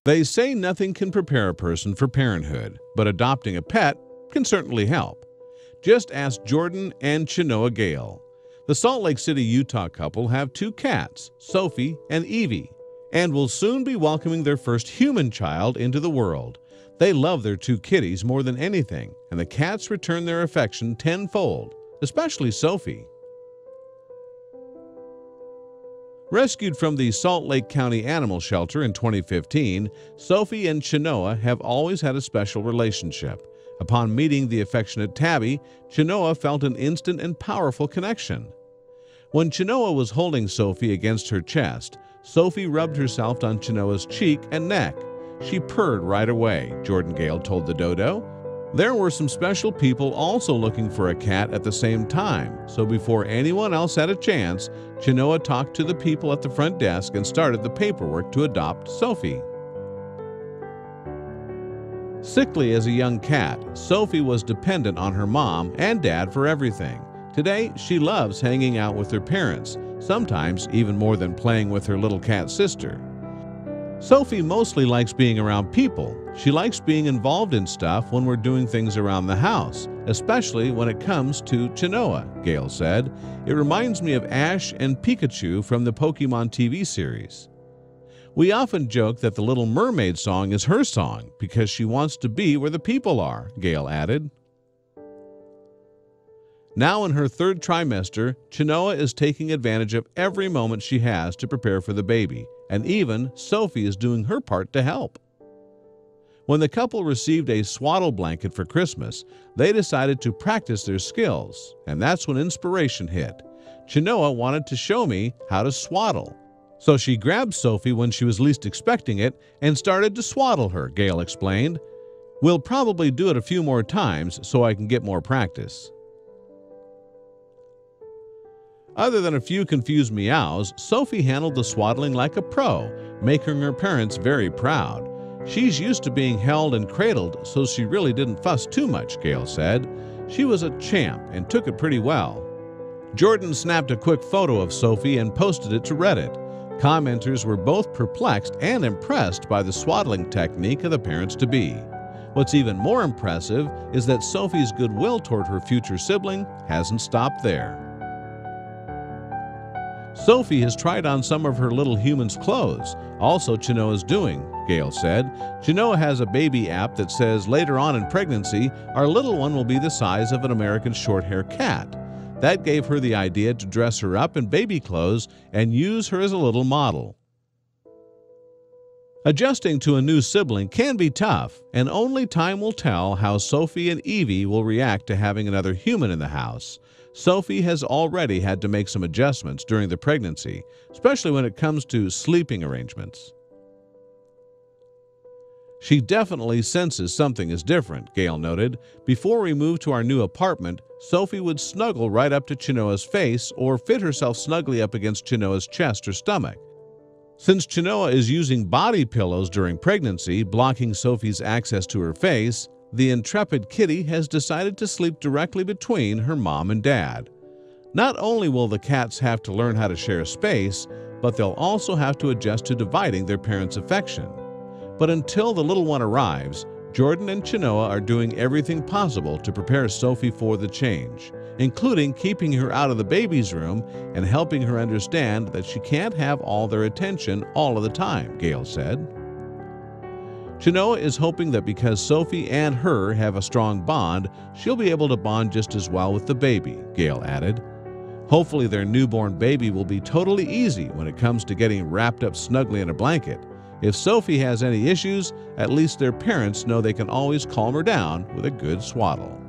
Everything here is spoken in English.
They say nothing can prepare a person for parenthood, but adopting a pet can certainly help. Just ask Jordan and Chenoa Gale. The Salt Lake City, Utah couple have 2 cats, Sophie and Evie, and will soon be welcoming their first human child into the world. They love their 2 kitties more than anything, and the cats return their affection tenfold, especially Sophie. Rescued from the Salt Lake County Animal Shelter in 2015, Sophie and Chenoa have always had a special relationship. Upon meeting the affectionate Tabby, Chenoa felt an instant and powerful connection. When Chenoa was holding Sophie against her chest, Sophie rubbed herself on Chenoa's cheek and neck. She purred right away, Jordan Gale told the Dodo. There were some special people also looking for a cat at the same time, so before anyone else had a chance, Chenoa talked to the people at the front desk and started the paperwork to adopt Sophie. Sickly as a young cat, Sophie was dependent on her mom and dad for everything. Today, she loves hanging out with her parents, sometimes even more than playing with her little cat sister. Sophie mostly likes being around people. She likes being involved in stuff when we're doing things around the house, especially when it comes to Chenoa, Gale said. It reminds me of Ash and Pikachu from the Pokemon TV series. We often joke that the Little Mermaid song is her song because she wants to be where the people are, Gale added. Now in her 3rd trimester, Chenoa is taking advantage of every moment she has to prepare for the baby, and even Sophie is doing her part to help. When the couple received a swaddle blanket for Christmas, they decided to practice their skills, and that's when inspiration hit. Chenoa wanted to show me how to swaddle. So she grabbed Sophie when she was least expecting it and started to swaddle her, Gale explained. We'll probably do it a few more times so I can get more practice. Other than a few confused meows, Sophie handled the swaddling like a pro, making her parents very proud. She's used to being held and cradled, so she really didn't fuss too much, Gale said. She was a champ and took it pretty well. Jordan snapped a quick photo of Sophie and posted it to Reddit. Commenters were both perplexed and impressed by the swaddling technique of the parents-to-be. What's even more impressive is that Sophie's goodwill toward her future sibling hasn't stopped there. Sophie has tried on some of her little human's clothes, also Chenoa's doing, Gale said. Chenoa has a baby app that says later on in pregnancy, our little one will be the size of an American short-hair cat. That gave her the idea to dress her up in baby clothes and use her as a little model. Adjusting to a new sibling can be tough, and only time will tell how Sophie and Evie will react to having another human in the house. Sophie has already had to make some adjustments during the pregnancy, especially when it comes to sleeping arrangements. She definitely senses something is different, Gale noted. Before we moved to our new apartment, Sophie would snuggle right up to Chenoa's face or fit herself snugly up against Chenoa's chest or stomach. Since Chenoa is using body pillows during pregnancy, blocking Sophie's access to her face, the intrepid kitty has decided to sleep directly between her mom and dad. Not only will the cats have to learn how to share space, but they'll also have to adjust to dividing their parents' affection. But until the little one arrives, Jordan and Chenoa are doing everything possible to prepare Sophie for the change, including keeping her out of the baby's room and helping her understand that she can't have all their attention all of the time, Gale said. Chenoa is hoping that because Sophie and her have a strong bond, she'll be able to bond just as well with the baby, Gale added. Hopefully their newborn baby will be totally easy when it comes to getting wrapped up snugly in a blanket. If Sophie has any issues, at least their parents know they can always calm her down with a good swaddle.